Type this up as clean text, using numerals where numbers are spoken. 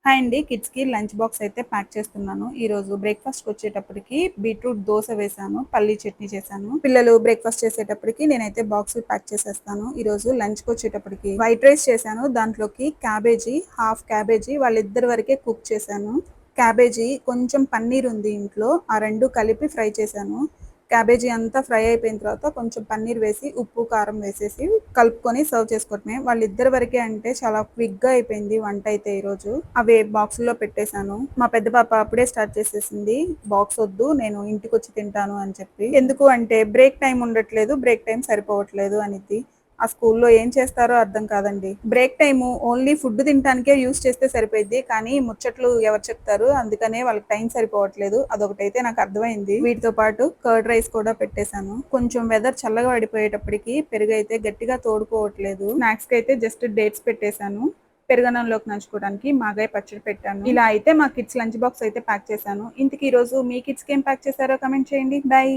Hi అండి. కిడ్స్‌కి lunch box అయితే ప్యాక్ చేస్తున్నాను. ఈరోజు బ్రేక్‌ఫాస్ట్‌కొచ్చేటప్పటికి బీట్రూట్ దోస వేశాను. పల్లీ చట్నీ చేశాను. పిల్లలు బ్రేక్‌ఫాస్ట్ చేసేటప్పటికి నేనైతే బాక్సులు ప్యాక్ చేసేస్తాను. ఈరోజు లంచ్‌కొచ్చేటప్పటికి వైట్ రైస్ చేశాను. దాంట్లోకి క్యాబేజీ, హాఫ్ క్యాబేజీ వాళ్ళిద్దరి వరకే కుక్ చేశాను. క్యాబేజీ కొంచెం పన్నీర్ ఉంది ఇంట్లో. ఆ 2 కలిపి ఫ్రై చేశాను. క్యాబేజీ అంతా ఫ్రై అయిపోయిన తర్వాత కొంచెం పన్నీర్ వేసి, ఉప్పు, కారం వేసేసి కలుపుకొని సర్వ్ చేసుకోవటమే. వాళ్ళిద్దరి వరకే అంటే చాలా క్విక్‌గా అయిపోయింది వంటయితే ఈరోజు. అవి బాక్సుల్లో పెట్టేశాను. మా పెద్ద పాప అప్పుడే స్టార్ట్ చేసేసింది. బాక్స్ వద్దు నేను ఇంటికొచ్చి తింటాను అని చెప్పి. ఎందుకు అంటే బ్రేక్ టైమ్ ఉండట్లేదు. బ్రేక్ టైమ్ సరిపోవట్లేదు అనిద్ది. ఆ స్కూల్లో ఏం చేస్తారో అర్థం కాదండి. బ్రేక్ టైము ఓన్లీ ఫుడ్ తినటానికే యూజ్ చేస్తే సరిపోయిద్ది. కానీ ముచ్చట్లు ఎవరు చెప్తారు? అందుకనే వాళ్ళకి టైం సరిపోవట్లేదు. అదొకటైతే నాకు అర్థమైంది. వీటితో పాటు కర్డ్ రైస్ కూడా పెట్టేశాను. కొంచెం వెదర్ చల్లగా పడిపోయేటప్పటికి పెరుగైతే గట్టిగా తోడుకోవట్లేదు. స్నాక్స్‌కి అయితే జస్ట్ డేట్స్ పెట్టేశాను. పెరుగన్నంలోకి నంచుకోవడానికి మాగాయ పచ్చడి పెట్టాను. ఇలా అయితే మా కిడ్స్ లంచ్ బాక్స్ అయితే ప్యాక్ చేశాను. ఇంతకీ ఈరోజు మీ కిడ్స్‌కి ఏం ప్యాక్ చేశారో కామెంట్ చేయండి. బై.